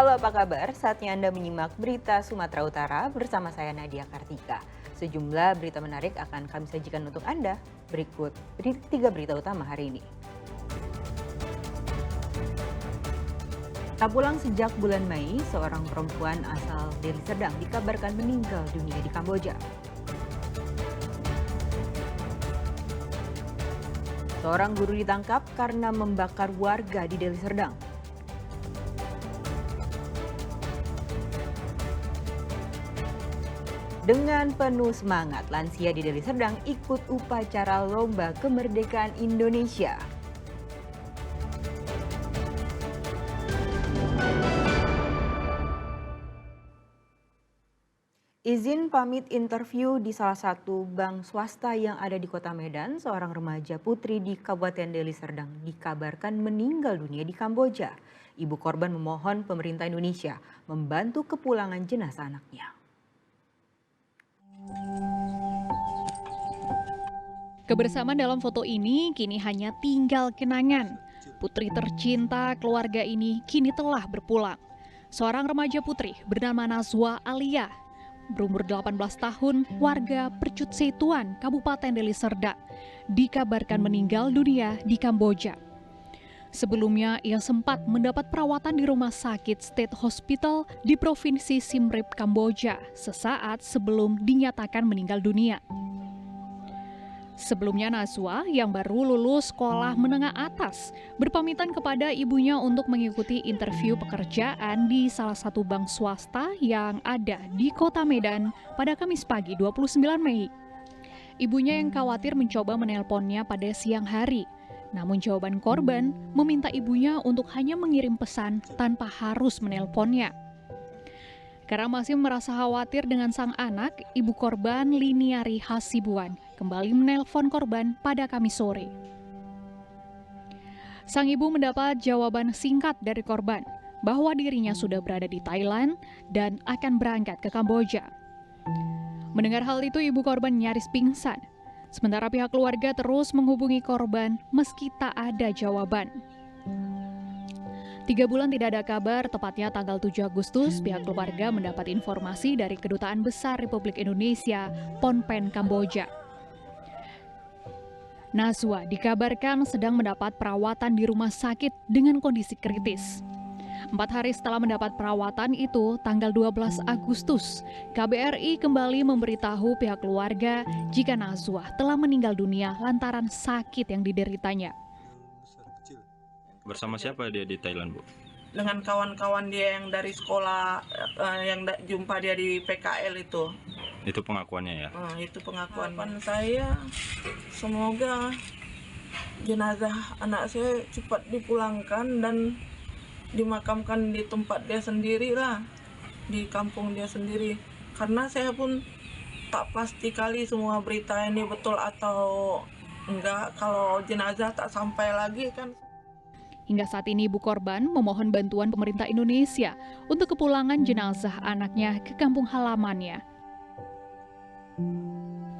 Halo, apa kabar? Saatnya Anda menyimak berita Sumatera Utara bersama saya Nadia Kartika. Sejumlah berita menarik akan kami sajikan untuk Anda. Berikut 3 berita utama hari ini. Tak pulang sejak bulan Mei, seorang perempuan asal Deli Serdang dikabarkan meninggal dunia di Kamboja. Seorang guru ditangkap karena membakar warga di Deli Serdang. Dengan penuh semangat, lansia di Deli Serdang ikut upacara Lomba Kemerdekaan Indonesia. Izin pamit interview di salah satu bank swasta yang ada di Kota Medan, seorang remaja putri di Kabupaten Deli Serdang dikabarkan meninggal dunia di Kamboja. Ibu korban memohon pemerintah Indonesia membantu kepulangan jenazah anaknya. Kebersamaan dalam foto ini kini hanya tinggal kenangan. Putri tercinta keluarga ini kini telah berpulang. Seorang remaja putri bernama Nazwa Alia, berumur 18 tahun, warga Percut Setuan, Kabupaten Deli Serdang, dikabarkan meninggal dunia di Kamboja. Sebelumnya, ia sempat mendapat perawatan di Rumah Sakit State Hospital di Provinsi Siem Reap, Kamboja, sesaat sebelum dinyatakan meninggal dunia. Sebelumnya Nazwa yang baru lulus sekolah menengah atas berpamitan kepada ibunya untuk mengikuti interview pekerjaan di salah satu bank swasta yang ada di Kota Medan pada Kamis pagi 29 Mei. Ibunya yang khawatir mencoba menelponnya pada siang hari, namun jawaban korban meminta ibunya untuk hanya mengirim pesan tanpa harus menelponnya. Karena masih merasa khawatir dengan sang anak, ibu korban Liniari Hasibuan kembali menelpon korban pada Kamis sore. Sang ibu mendapat jawaban singkat dari korban bahwa dirinya sudah berada di Thailand dan akan berangkat ke Kamboja. Mendengar hal itu, ibu korban nyaris pingsan. Sementara pihak keluarga terus menghubungi korban meski tak ada jawaban. 3 bulan tidak ada kabar, tepatnya tanggal 7 Agustus, pihak keluarga mendapat informasi dari Kedutaan Besar Republik Indonesia, Phnom Penh, Kamboja. Nazwa dikabarkan sedang mendapat perawatan di rumah sakit dengan kondisi kritis. 4 hari setelah mendapat perawatan itu, tanggal 12 Agustus, KBRI kembali memberitahu pihak keluarga jika Nazwa telah meninggal dunia lantaran sakit yang dideritanya. Bersama siapa dia di Thailand, Bu? Dengan kawan-kawan dia yang dari sekolah, yang jumpa dia di PKL itu. Itu pengakuannya ya? Itu pengakuan saya. Semoga jenazah anak saya cepat dipulangkan dan dimakamkan di tempat dia sendiri lah, di kampung dia sendiri. Karena saya pun tak pasti kali semua berita ini betul atau enggak, kalau jenazah tak sampai lagi kan. Hingga saat ini ibu korban memohon bantuan pemerintah Indonesia untuk kepulangan jenazah anaknya ke kampung halamannya.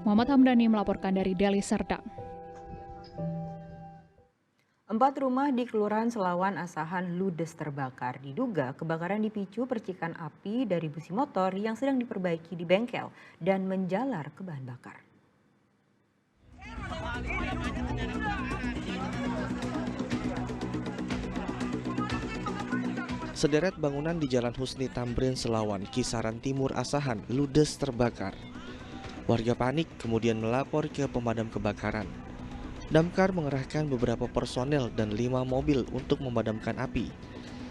Muhammad Hamdani melaporkan dari Deli Serdang. 4 rumah di Kelurahan Selawan Asahan ludes terbakar. Diduga kebakaran dipicu percikan api dari busi motor yang sedang diperbaiki di bengkel dan menjalar ke bahan bakar. Sederet bangunan di Jalan Husni Tamrin, Selawan, Kisaran Timur Asahan ludes terbakar. Warga panik kemudian melapor ke pemadam kebakaran. Damkar mengerahkan beberapa personel dan 5 mobil untuk memadamkan api.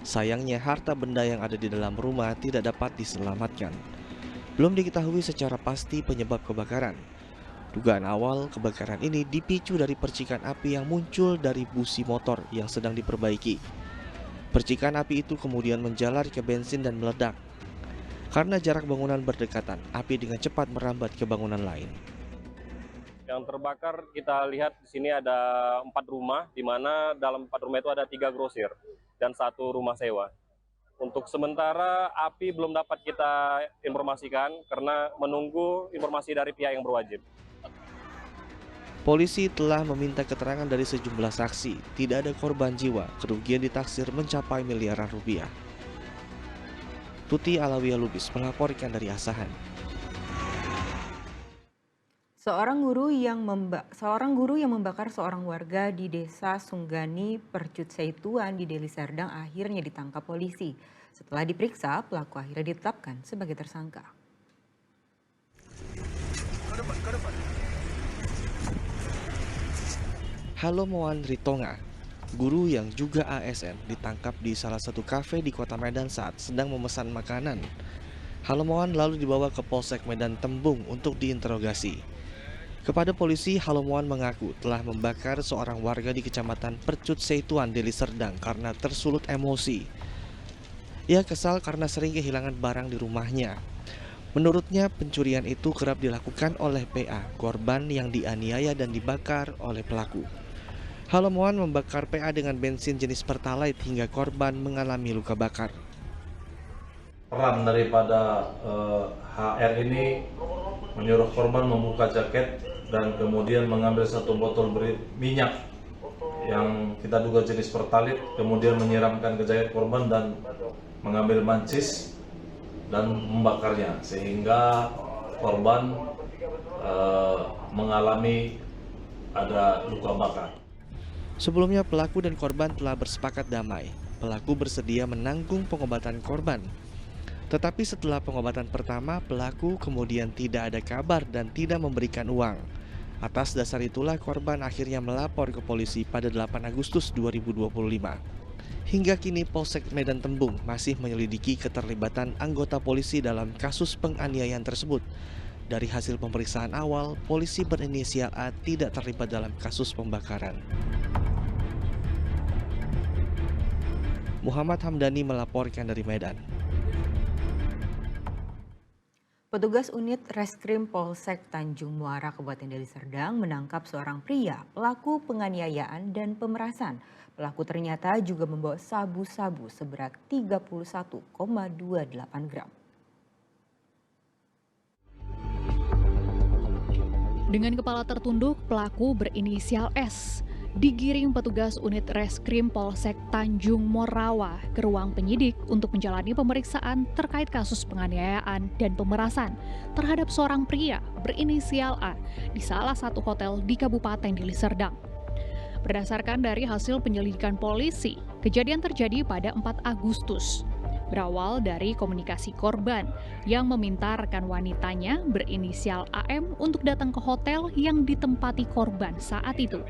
Sayangnya harta benda yang ada di dalam rumah tidak dapat diselamatkan. Belum diketahui secara pasti penyebab kebakaran. Dugaan awal kebakaran ini dipicu dari percikan api yang muncul dari busi motor yang sedang diperbaiki. Percikan api itu kemudian menjalar ke bensin dan meledak. Karena jarak bangunan berdekatan, api dengan cepat merambat ke bangunan lain. Yang terbakar kita lihat di sini ada 4 rumah, di mana dalam 4 rumah itu ada 3 grosir dan 1 rumah sewa. Untuk sementara api belum dapat kita informasikan karena menunggu informasi dari pihak yang berwajib. Polisi telah meminta keterangan dari sejumlah saksi. Tidak ada korban jiwa, kerugian ditaksir mencapai miliaran rupiah. Tuti Alawiyah Lubis melaporkan dari Asahan. Seorang guru yang membakar seorang warga di Desa Sunggani, Percut Seituan di Deli Serdang akhirnya ditangkap polisi. Setelah diperiksa, pelaku akhirnya ditetapkan sebagai tersangka. Halomoan Ritonga, guru yang juga ASN, ditangkap di salah satu kafe di Kota Medan saat sedang memesan makanan. Halomoan lalu dibawa ke Polsek Medan Tembung untuk diinterogasi. Kepada polisi, Halomoan mengaku telah membakar seorang warga di Kecamatan Percut Seituan, Deli Serdang karena tersulut emosi. Ia kesal karena sering kehilangan barang di rumahnya. Menurutnya, pencurian itu kerap dilakukan oleh PA, korban yang dianiaya dan dibakar oleh pelaku. Halomoan membakar PA dengan bensin jenis Pertalite hingga korban mengalami luka bakar. Peran daripada HR ini menyuruh korban membuka jaket dan kemudian mengambil satu botol minyak yang kita duga jenis Pertalite, kemudian menyiramkan ke jaket korban dan mengambil mancis dan membakarnya sehingga korban mengalami ada luka bakar. Sebelumnya pelaku dan korban telah bersepakat damai. Pelaku bersedia menanggung pengobatan korban. Tetapi setelah pengobatan pertama, pelaku kemudian tidak ada kabar dan tidak memberikan uang. Atas dasar itulah korban akhirnya melapor ke polisi pada 8 Agustus 2025. Hingga kini Polsek Medan Tembung masih menyelidiki keterlibatan anggota polisi dalam kasus penganiayaan tersebut. Dari hasil pemeriksaan awal, polisi berinisial A tidak terlibat dalam kasus pembakaran. Muhammad Hamdani melaporkan dari Medan. Petugas unit Reskrim Polsek Tanjung Muara Kabupaten Deli Serdang menangkap seorang pria pelaku penganiayaan dan pemerasan. Pelaku ternyata juga membawa sabu-sabu seberat 31,28 gram. Dengan kepala tertunduk, pelaku berinisial S digiring petugas unit Reskrim Polsek Tanjung Morawa ke ruang penyidik untuk menjalani pemeriksaan terkait kasus penganiayaan dan pemerasan terhadap seorang pria berinisial A di salah satu hotel di Kabupaten Deli Serdang. Berdasarkan dari hasil penyelidikan polisi, kejadian terjadi pada 4 Agustus. Berawal dari komunikasi korban yang meminta rekan wanitanya berinisial AM untuk datang ke hotel yang ditempati korban saat itu.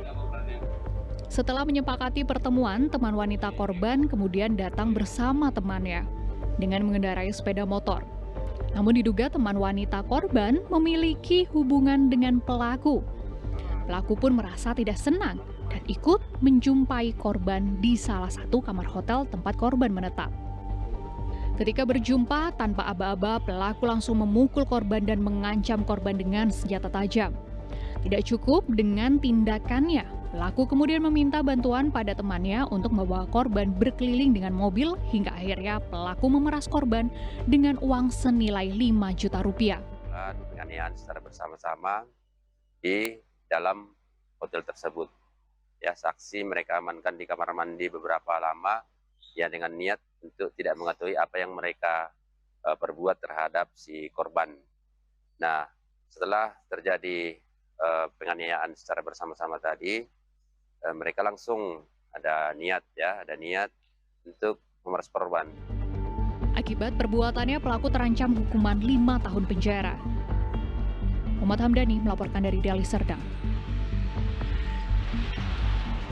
Setelah menyepakati pertemuan, teman wanita korban kemudian datang bersama temannya dengan mengendarai sepeda motor. Namun diduga teman wanita korban memiliki hubungan dengan pelaku. Pelaku pun merasa tidak senang dan ikut menjumpai korban di salah satu kamar hotel tempat korban menetap. Ketika berjumpa, tanpa aba-aba, pelaku langsung memukul korban dan mengancam korban dengan senjata tajam. Tidak cukup dengan tindakannya, pelaku kemudian meminta bantuan pada temannya untuk membawa korban berkeliling dengan mobil hingga akhirnya pelaku memeras korban dengan uang senilai 5 juta rupiah. Penganiayaan secara bersama-sama di dalam hotel tersebut. Ya, saksi mereka amankan di kamar mandi beberapa lama ya dengan niat untuk tidak mengetahui apa yang mereka perbuat terhadap si korban. Nah, setelah terjadi penganiayaan secara bersama-sama tadi, mereka langsung ada niat untuk memeras korban. Akibat perbuatannya, pelaku terancam hukuman 5 tahun penjara. Muhammad Hamdani melaporkan dari Deli Serdang.